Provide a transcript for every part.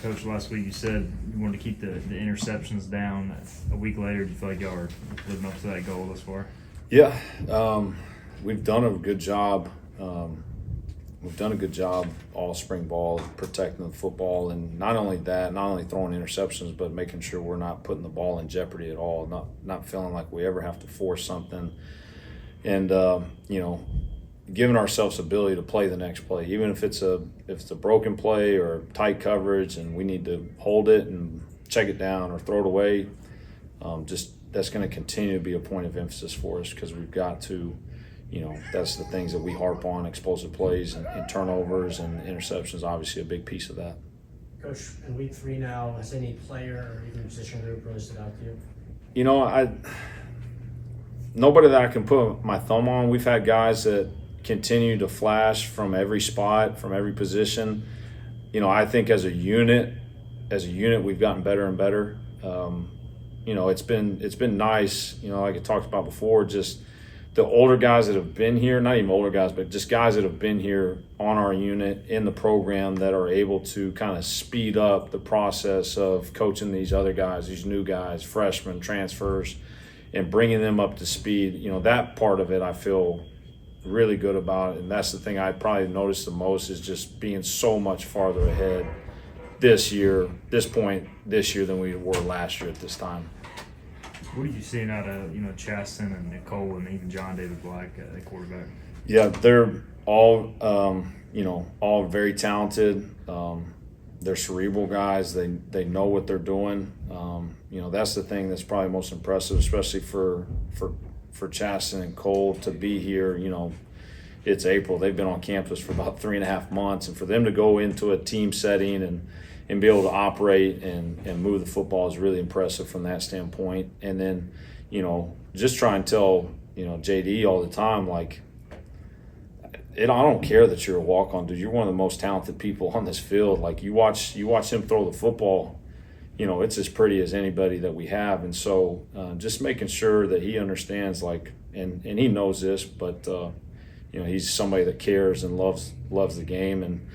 Coach, last week you said you wanted to keep the interceptions down. A week later, do you feel like y'all are living up to that goal thus far? Yeah, we've done a good job. We've done a good job all spring ball protecting the football, and not only that, not only throwing interceptions, but making sure we're not putting the ball in jeopardy at all. Not feeling like we ever have to force something, and giving ourselves the ability to play the next play, even if it's a broken play or tight coverage, and we need to hold it and check it down or throw it away. That's going to continue to be a point of emphasis for us because we've got to. That's the things that we harp on, explosive plays and turnovers and interceptions, obviously a big piece of that. Coach, in week 3 now, has any player or even position group really stood out to you? Nobody that I can put my thumb on. We've had guys that continue to flash from every spot, from every position. I think as a unit, we've gotten better and better. It's been nice, like I talked about before, just the older guys that have been here, not even older guys, but just guys that have been here on our unit in the program that are able to kind of speed up the process of coaching these other guys, these new guys, freshmen, transfers, and bringing them up to speed. That part of it I feel really good about, and that's the thing I probably noticed the most is just being so much farther ahead this year than we were last year at this time. What are you seeing out of Chasten and Nicole and even John David Black at quarterback? Yeah, they're all all very talented. They're cerebral guys. They know what they're doing. That's the thing that's probably most impressive, especially for Chasten and Cole to be here. It's April. They've been on campus for about 3.5 months, and for them to go into a team setting and be able to operate and move the football is really impressive from that standpoint. And then, just try and tell, JD all the time, like, I don't care that you're a walk-on, dude. You're one of the most talented people on this field. Like, you watch him throw the football, it's as pretty as anybody that we have. And so just making sure that he understands, like, and he knows this, but, he's somebody that cares and loves the game, and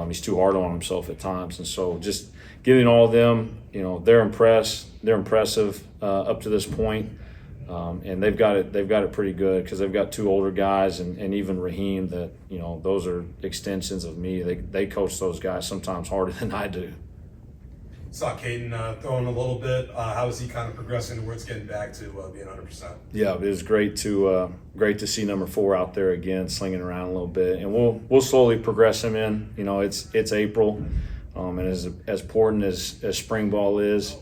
he's too hard on himself at times. And so just getting all of them, they're impressive up to this point. And they've got it pretty good because they've got 2 older guys and even Raheem that, those are extensions of me. They coach those guys sometimes harder than I do. Saw Caden throwing a little bit. How is he kind of progressing towards getting back to being 100%? Yeah, it was great to see number 4 out there again, slinging around a little bit, and we'll slowly progress him in. It's April, and as important as spring ball is,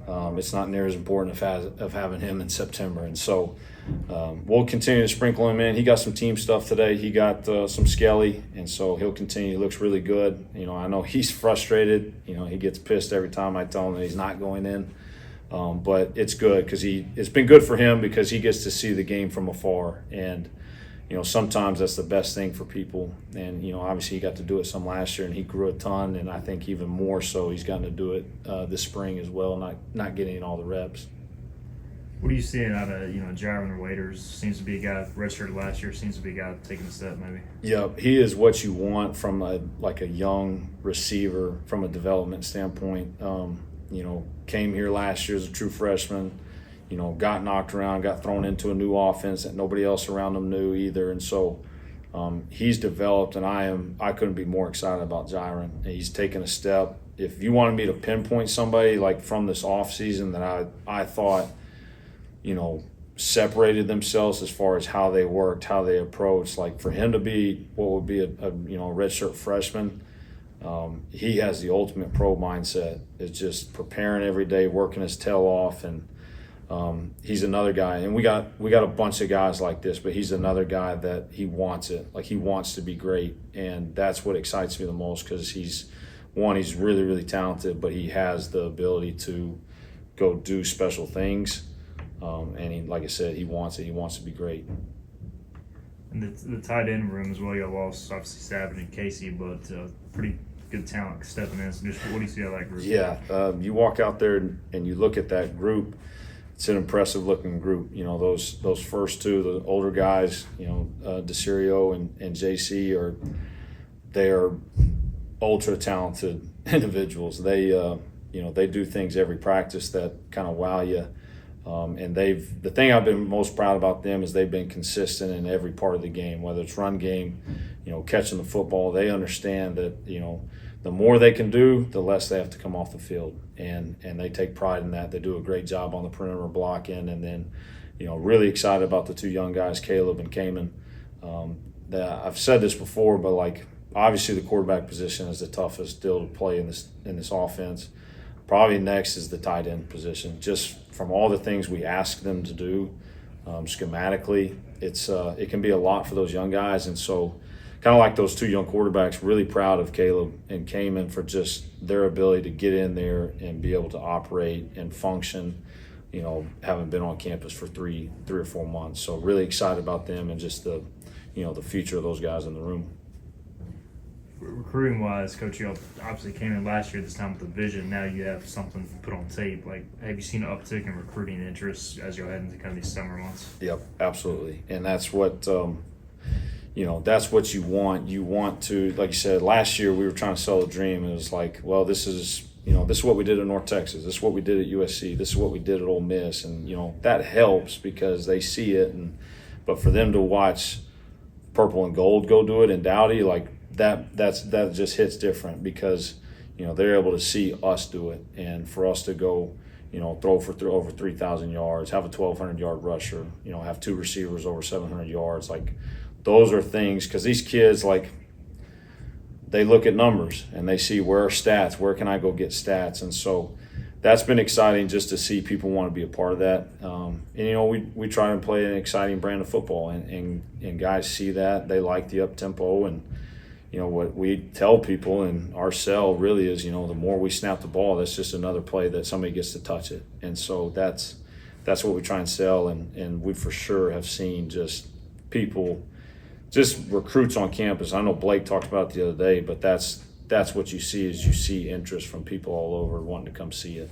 it's not near as important of having him in September, and so we'll continue to sprinkle him in. He got some team stuff today. He got some skelly, and so he'll continue. He looks really good. I know he's frustrated. He gets pissed every time I tell him that he's not going in. But it's good because it's been good for him because he gets to see the game from afar. And, sometimes that's the best thing for people. And, obviously he got to do it some last year and he grew a ton. And I think even more so he's gotten to do it this spring as well, not getting all the reps. What are you seeing out of, Jaron Waiters? Seems to be a guy redshirted last year, seems to be a guy taking a step maybe. Yeah, he is what you want from a young receiver from a development standpoint. Came here last year as a true freshman, got knocked around, got thrown into a new offense that nobody else around him knew either. And so he's developed, and I couldn't be more excited about Jaron. He's taken a step. If you wanted me to pinpoint somebody like from this offseason that I thought, separated themselves as far as how they worked, how they approached, like for him to be what would be a redshirt freshman, he has the ultimate pro mindset. It's just preparing every day, working his tail off, and he's another guy. And we got a bunch of guys like this, but he's another guy that he wants it. Like, he wants to be great, and that's what excites me the most because he's really, really talented, but he has the ability to go do special things. And he, like I said, he wants it. He wants to be great. And the tight end room as well, you got lost obviously Savage and Casey, but pretty good talent stepping in. So just what do you see out of that group? Yeah, you walk out there and you look at that group. It's an impressive looking group. Those first 2, the older guys, DeCirio and JC they are ultra talented individuals. They they do things every practice that kind of wow you. And the thing I've been most proud about them is they've been consistent in every part of the game, whether it's run game, catching the football. They understand that, the more they can do, the less they have to come off the field. And they take pride in that. They do a great job on the perimeter blocking. And then, really excited about the two young guys, Caleb and Cayman. I've said this before, but obviously the quarterback position is the toughest deal to play in this offense. Probably next is the tight end position. Just from all the things we ask them to do schematically, it can be a lot for those young guys. And so kind of like those two young quarterbacks, really proud of Caleb and Cayman for just their ability to get in there and be able to operate and function, having been on campus for three or 4 months. So really excited about them and just the future of those guys in the room. Recruiting wise, Coach, you obviously came in last year this time with a vision. Now you have something put on tape. Have you seen an uptick in recruiting interest as you head into kind of these summer months? Yep, absolutely. And that's what that's what you want. You want to, like you said, last year we were trying to sell a dream. It was like, well, this is what we did at North Texas. This is what we did at USC. This is what we did at Ole Miss. And that helps because they see it. But for them to watch Purple and Gold go do it in Dowdy, that just hits different because they're able to see us do it, and for us to go throw for over 3,000 yards, have a 1,200 yard rusher, have two receivers over 700 yards, those are things because these kids they look at numbers and they see where can I go get stats, and so that's been exciting just to see people want to be a part of that. We try and play an exciting brand of football, and guys see that. They like the up tempo, and what we tell people in our cell really is, the more we snap the ball, that's just another play that somebody gets to touch it. And so that's what we try and sell. And we for sure have seen just people, just recruits on campus. I know Blake talked about it the other day, but that's what you see is you see interest from people all over wanting to come see it.